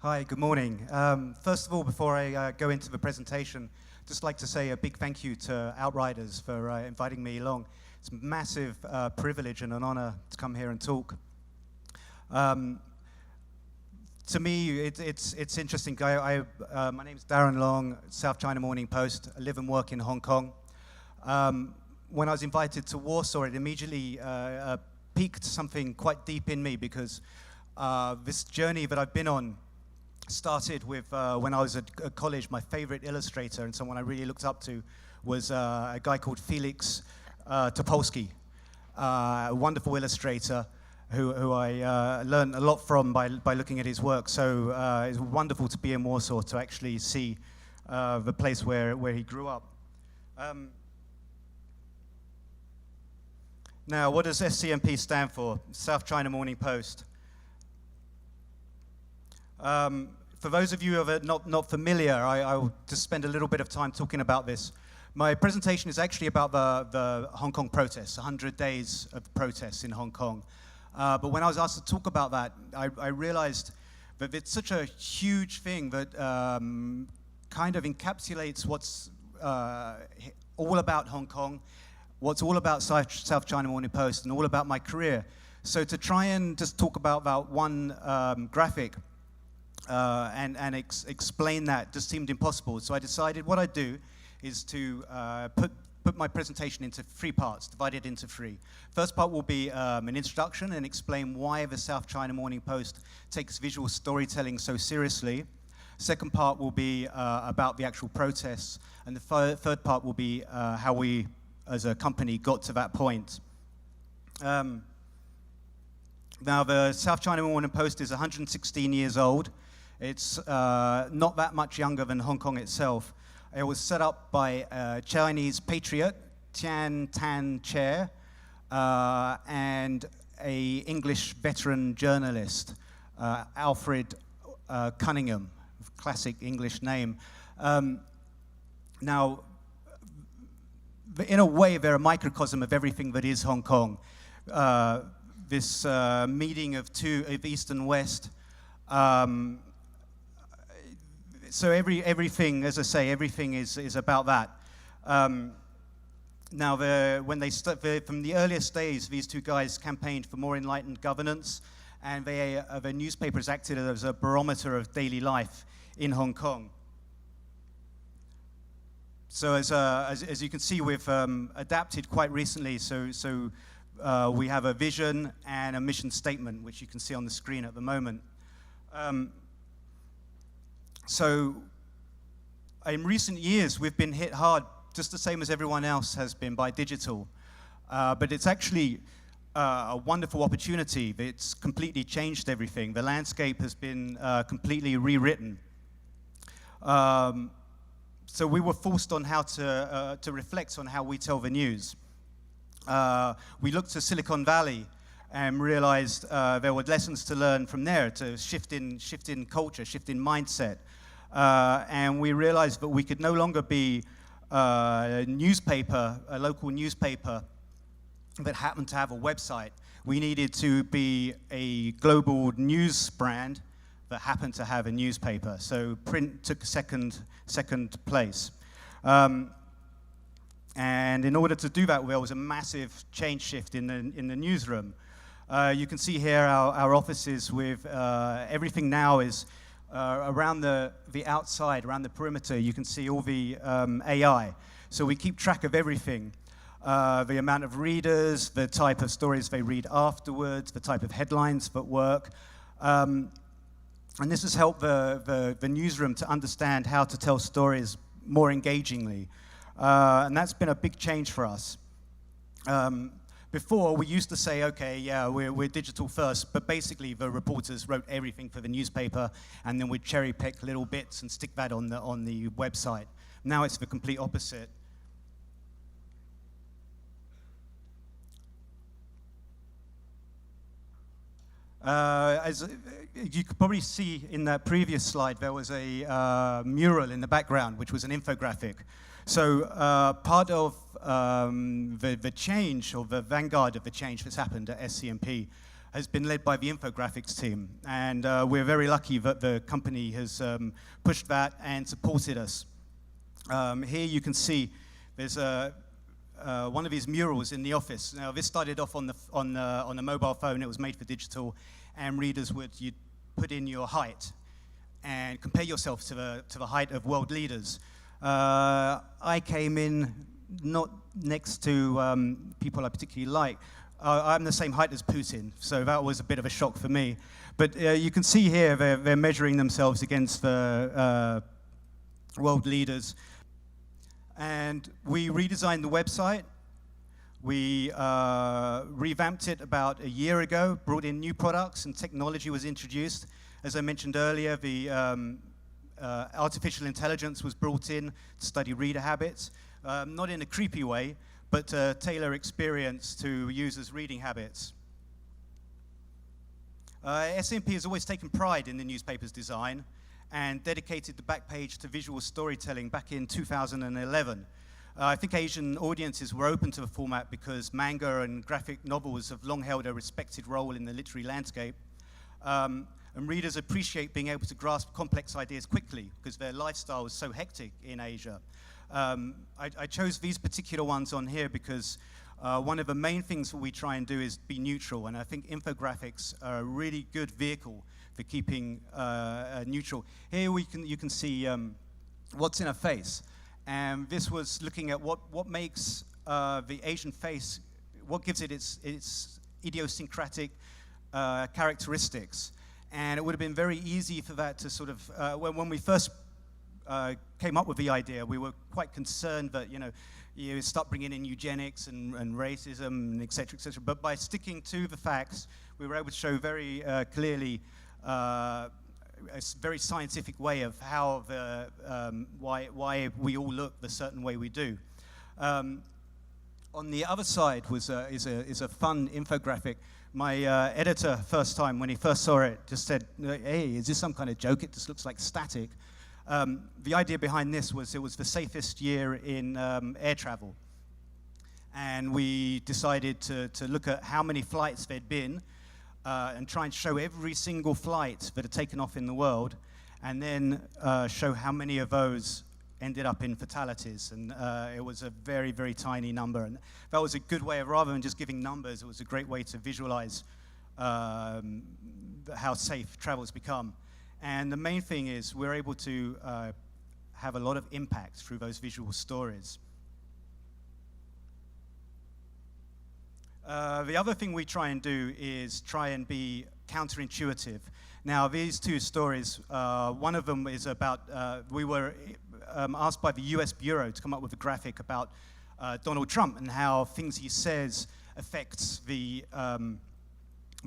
Hi, good morning. First of all, before I go into the presentation, just like to say a big thank you to Outriders for inviting me along. It's a massive privilege and an honor to come here and talk. To me, it's interesting. My name is Darren Long, South China Morning Post. I live and work in Hong Kong. When I was invited to Warsaw, it immediately piqued something quite deep in me because this journey that I've been on started with when I was at college. My favorite illustrator and someone I really looked up to was a guy called Felix Topolsky, a wonderful illustrator who I learned a lot from by looking at his work. So it's wonderful to be in Warsaw to actually see the place where he grew up. Now, what does SCMP stand for? South China Morning Post. For those of you who are not familiar, I'll just spend a little bit of time talking about this. My presentation is actually about the Hong Kong protests, 100 days of protests in Hong Kong. But when I was asked to talk about that, I realized that it's such a huge thing that kind of encapsulates what's all about Hong Kong, what's all about South China Morning Post, and all about my career. So to try and just talk about that one graphic and explain that just seemed impossible. So I decided what I'd do is to put my presentation into 3 parts, divided into 3. First part will be an introduction and explain why the South China Morning Post takes visual storytelling so seriously. Second part will be about the actual protests. And the third part will be how we, as a company, got to that point. Now, the South China Morning Post is 116 years old. It's not that much younger than Hong Kong itself. It was set up by a Chinese patriot, Tian Tan Chair, and an English veteran journalist, Alfred Cunningham, classic English name. Now, in a way, they're a microcosm of everything that is Hong Kong. This meeting of East and West. So everything, as I say, everything is about that. Now, from the earliest days, these 2 guys campaigned for more enlightened governance, and their newspapers acted as a barometer of daily life in Hong Kong. So as you can see, we've adapted quite recently. So we have a vision and a mission statement, which you can see on the screen at the moment. So in recent years, we've been hit hard, just the same as everyone else has been, by digital. But it's actually a wonderful opportunity. It's completely changed everything. The landscape has been completely rewritten. So we were forced on how to reflect on how we tell the news. We looked to Silicon Valley and realized there were lessons to learn from there, to shift in culture, shift in mindset. And we realized that we could no longer be a local newspaper that happened to have a website. We needed to be a global news brand that happened to have a newspaper. So print took second place. And in order to do that, there was a massive change shift in the newsroom. You can see here our offices with everything now is around the outside, around the perimeter. You can see all the AI. So we keep track of everything. The amount of readers, the type of stories they read afterwards, the type of headlines that work. And this has helped the newsroom to understand how to tell stories more engagingly. And that's been a big change for us. Before, we used to say, okay, yeah, we're digital first, but basically the reporters wrote everything for the newspaper, and then we'd cherry pick little bits and stick that on the website. Now it's the complete opposite. As you could probably see in that previous slide, there was a mural in the background, which was an infographic. So part of the change, or the vanguard of the change that's happened at SCMP, has been led by the infographics team. And we're very lucky that the company has pushed that and supported us. Here you can see there's one of his murals in the office. Now this started off on the mobile phone. It was made for digital, and readers you'd put in your height and compare yourself to the height of world leaders. I came in not next to people I particularly like. I'm the same height as Putin, so that was a bit of a shock for me. But you can see here they're measuring themselves against the world leaders. And we redesigned the website. We revamped it about a year ago, brought in new products, and technology was introduced. As I mentioned earlier, the artificial intelligence was brought in to study reader habits, not in a creepy way, but tailor experience to users' reading habits. SCMP has always taken pride in the newspaper's design and dedicated the back page to visual storytelling back in 2011. I think Asian audiences were open to the format because manga and graphic novels have long held a respected role in the literary landscape. And readers appreciate being able to grasp complex ideas quickly because their lifestyle is so hectic in Asia. I chose these particular ones on here because one of the main things that we try and do is be neutral, and I think infographics are a really good vehicle for keeping neutral. Here you can see what's in a face, and this was looking at what makes the Asian face, what gives it its idiosyncratic characteristics. And it would have been very easy for that to sort of, when we first came up with the idea, we were quite concerned that, you start bringing in eugenics and racism, and et cetera, but by sticking to the facts, we were able to show very clearly a very scientific way of how why we all look the certain way we do. On the other side is a fun infographic. My editor, first time, when he first saw it, just said, hey, is this some kind of joke? It just looks like static. The idea behind this was it was the safest year in air travel. And we decided to look at how many flights there'd been and try and show every single flight that had taken off in the world, and then show how many of those ended up in fatalities. And it was a very, very tiny number. And that was a good way of, rather than just giving numbers, it was a great way to visualize how safe travel's become. And the main thing is we're able to have a lot of impact through those visual stories. The other thing we try and do is try and be counterintuitive. Now, these two stories, one of them is about, we were asked by the US Bureau to come up with a graphic about Donald Trump and how things he says affects the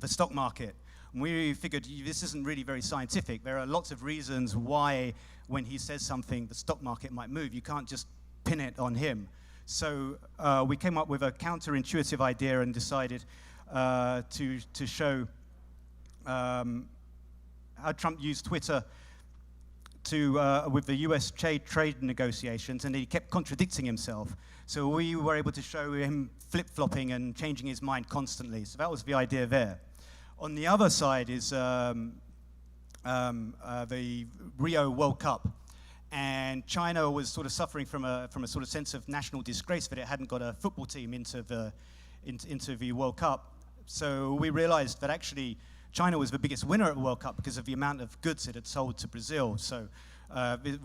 stock market. And we figured this isn't really very scientific. There are lots of reasons why when he says something, the stock market might move. You can't just pin it on him. So we came up with a counterintuitive idea and decided to show how Trump used Twitter with the US trade negotiations, and he kept contradicting himself. So we were able to show him flip-flopping and changing his mind constantly. So that was the idea there. On the other side is the Rio World Cup. And China was sort of suffering from a sort of sense of national disgrace that it hadn't got a football team into the World Cup. So we realized that actually China was the biggest winner at the World Cup because of the amount of goods it had sold to Brazil. So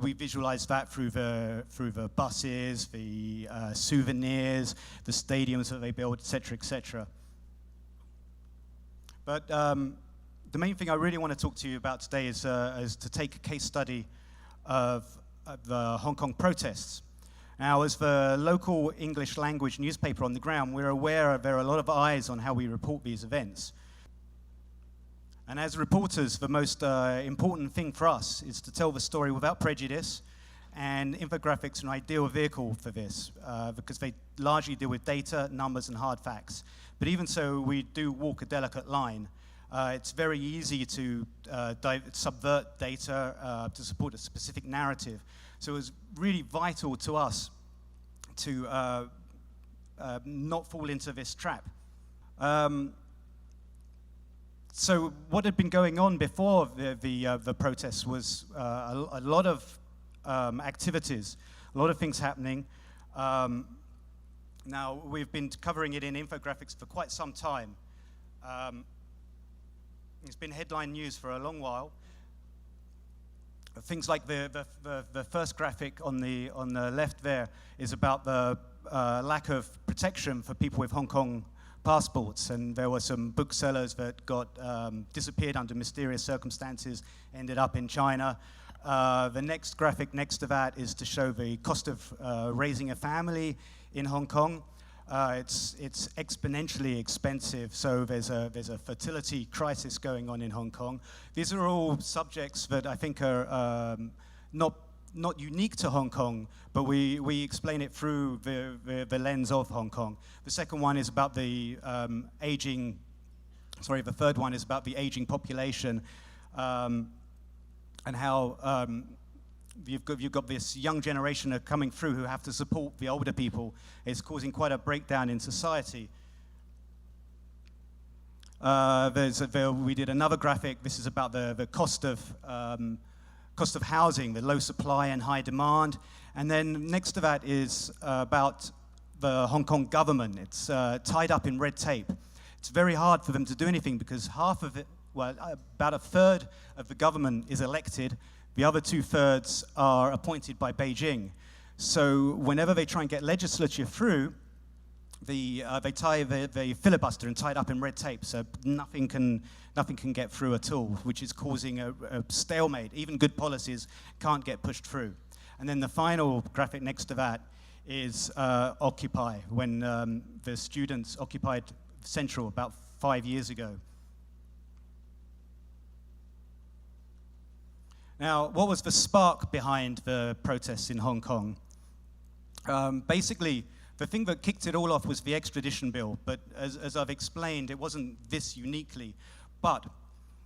we visualized that through the buses, the souvenirs, the stadiums that they built, et cetera, et cetera. But the main thing I really want to talk to you about today is to take a case study of the Hong Kong protests. Now, as the local English language newspaper on the ground, we're aware there are a lot of eyes on how we report these events. And as reporters, the most important thing for us is to tell the story without prejudice, and infographics are an ideal vehicle for this because they largely deal with data, numbers, and hard facts. But even so, we do walk a delicate line. It's very easy to subvert data to support a specific narrative. So it was really vital to us to not fall into this trap. So what had been going on before the protests was a lot of activities, a lot of things happening. Now, we've been covering it in infographics for quite some time. It's been headline news for a long while. Things like the first graphic on the left there is about the lack of protection for people with Hong Kong passports, and there were some booksellers that got disappeared under mysterious circumstances, ended up in China. The next graphic next to that is to show the cost of raising a family in Hong Kong. It's exponentially expensive, so there's a fertility crisis going on in Hong Kong. These are all subjects that I think are not unique to Hong Kong, but we explain it through the lens of Hong Kong. The second one is about the the third one is about the aging population, and how you've got this young generation coming through who have to support the older people. It's causing quite a breakdown in society. We did another graphic. This is about the cost of housing, the low supply and high demand. And then next to that is about the Hong Kong government. It's tied up in red tape. It's very hard for them to do anything because half of it, well, about a third of the government is elected. The other 2/3 are appointed by Beijing. So whenever they try and get legislature through, they filibuster and tie it up in red tape, so nothing can get through at all, which is causing a stalemate. Even good policies can't get pushed through. And then the final graphic next to that is Occupy, when the students occupied Central about 5 years ago. Now, what was the spark behind the protests in Hong Kong? Basically, the thing that kicked it all off was the extradition bill, but as I've explained, it wasn't this uniquely. But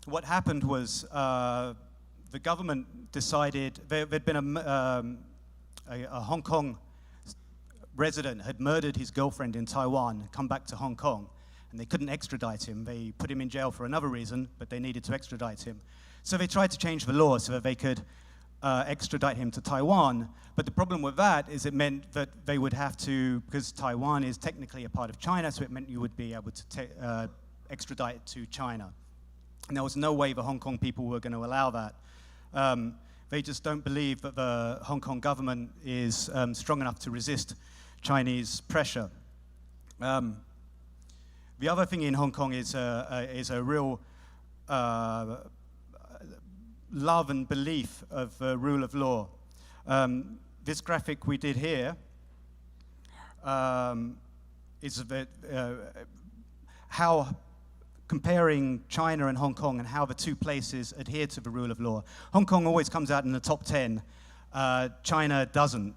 what happened was the government decided, there'd been a Hong Kong resident had murdered his girlfriend in Taiwan, come back to Hong Kong, and they couldn't extradite him. They put him in jail for another reason, but they needed to extradite him. So they tried to change the law so that they could extradite him to Taiwan. But the problem with that is it meant that they would have to, because Taiwan is technically a part of China, so it meant you would be able to extradite it to China. And there was no way the Hong Kong people were going to allow that. They just don't believe that the Hong Kong government is strong enough to resist Chinese pressure. The other thing in Hong Kong is a real love and belief of rule of law. This graphic we did here is how comparing China and Hong Kong and how the two places adhere to the rule of law. Hong Kong always comes out in the top 10. China doesn't.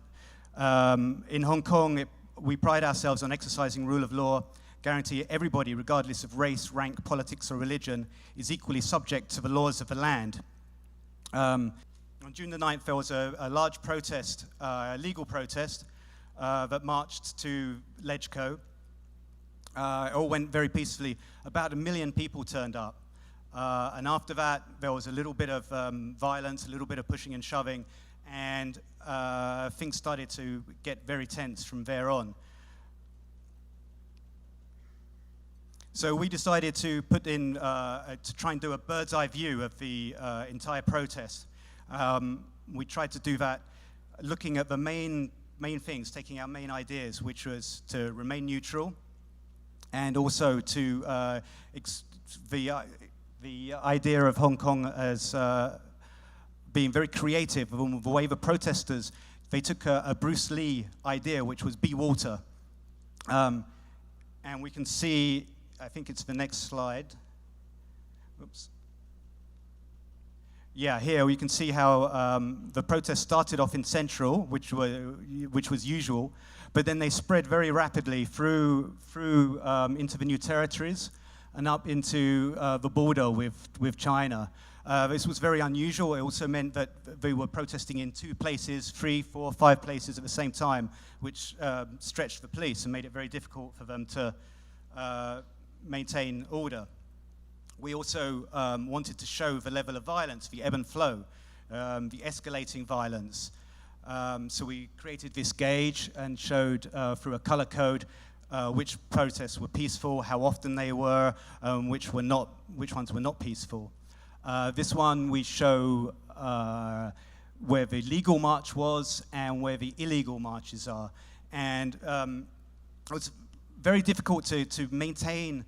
In Hong Kong, we pride ourselves on exercising rule of law, guarantee everybody, regardless of race, rank, politics, or religion, is equally subject to the laws of the land. On June the 9th, there was a large protest, a legal protest, that marched to Legco. It all went very peacefully. About 1 million people turned up. And after that, there was a little bit of violence, a little bit of pushing and shoving, and things started to get very tense from there on. So we decided to put in, to try and do a bird's eye view of the entire protest. We tried to do that looking at the main things, taking our main ideas, which was to remain neutral, and also to the idea of Hong Kong as being very creative. The way the protesters, they took a Bruce Lee idea, which was be water. And we can see, I think it's the next slide. Oops. Yeah, here we can see how the protest started off in Central, which was usual, but then they spread very rapidly through into the new territories and up into the border with China. This was very unusual. It also meant that they were protesting in 2 places, 3, 4, 5 places at the same time, which stretched the police and made it very difficult for them to maintain order. We also wanted to show the level of violence, the ebb and flow, the escalating violence. So we created this gauge and showed through a color code which protests were peaceful, how often they were, which ones were not peaceful. This one we show where the legal march was and where the illegal marches are. And it was very difficult to maintain,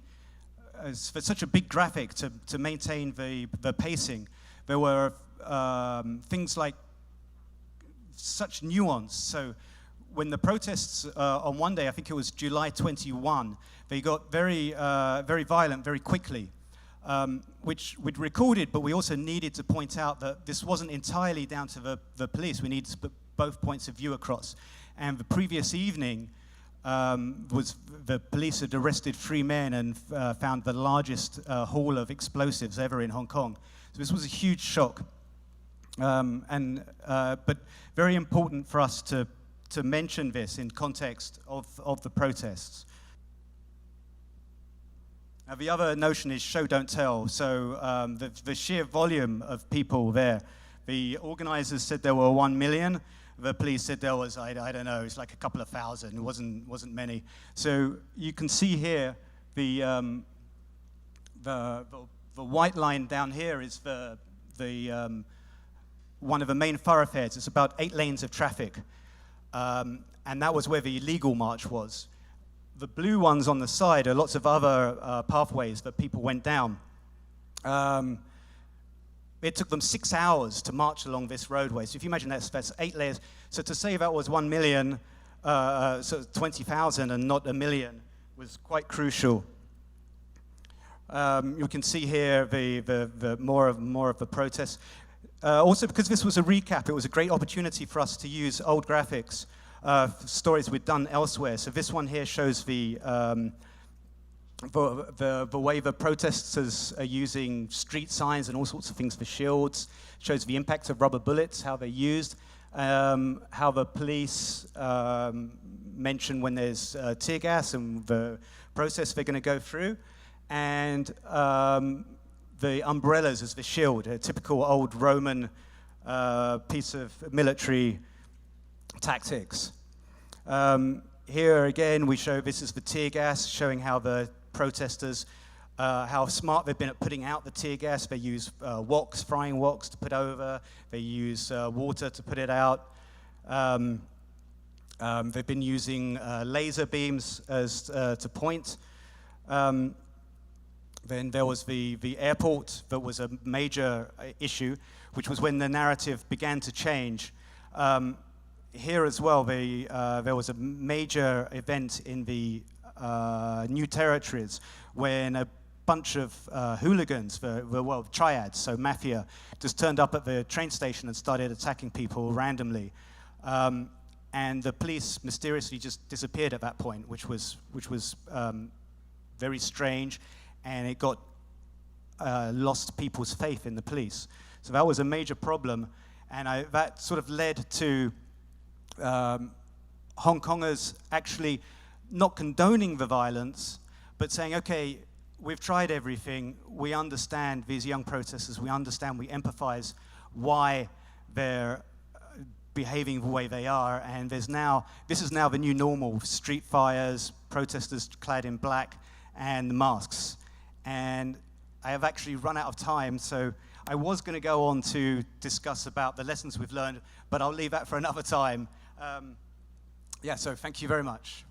for such a big graphic, to maintain the pacing. There were things like such nuance. So when the protests on one day, I think it was July 21, they got very violent very quickly, which we'd recorded, but we also needed to point out that this wasn't entirely down to the police. We needed to put both points of view across. And the previous evening was the police had arrested 3 men and found the largest haul of explosives ever in Hong Kong. So this was a huge shock. But very important for us to mention this in context of the protests. The other notion is show, don't tell. So the sheer volume of people there. The organizers said there were 1 million. The police said there was, I don't know, it's like a couple of thousand. It wasn't many. So you can see here the white line down here is one of the main thoroughfares. It's about 8 lanes of traffic. And that was where the illegal march was. The blue ones on the side are lots of other pathways that people went down. It took them 6 hours to march along this roadway. So if you imagine that's 8 layers. So to say that was 1 million, so 20,000 and not a million was quite crucial. You can see here the more of the protests. Also, because this was a recap, it was a great opportunity for us to use old graphics, stories we'd done elsewhere. So this one here shows the way the protesters are using street signs and all sorts of things for shields. It shows the impact of rubber bullets, how they're used, how the police mention when there's tear gas and the process they're going to go through, and the umbrellas as the shield, a typical old Roman piece of military tactics. Here again, we show this is the tear gas, showing how the protesters, how smart they've been at putting out the tear gas. They use woks, frying woks to put over. They use water to put it out. They've been using laser beams as to point. Then there was the airport that was a major issue, which was when the narrative began to change. Here as well, there was a major event in the New Territories when a bunch of hooligans, the triads, so mafia, just turned up at the train station and started attacking people randomly. And the police mysteriously just disappeared at that point, which was very strange. And it got lost people's faith in the police. So that was a major problem, and that sort of led to Hong Kongers actually not condoning the violence, but saying, okay, we've tried everything, we understand these young protesters, we understand, we empathize why they're behaving the way they are, and this is now the new normal, street fires, protesters clad in black, and masks. And I have actually run out of time, so I was going to go on to discuss about the lessons we've learned, but I'll leave that for another time. So thank you very much.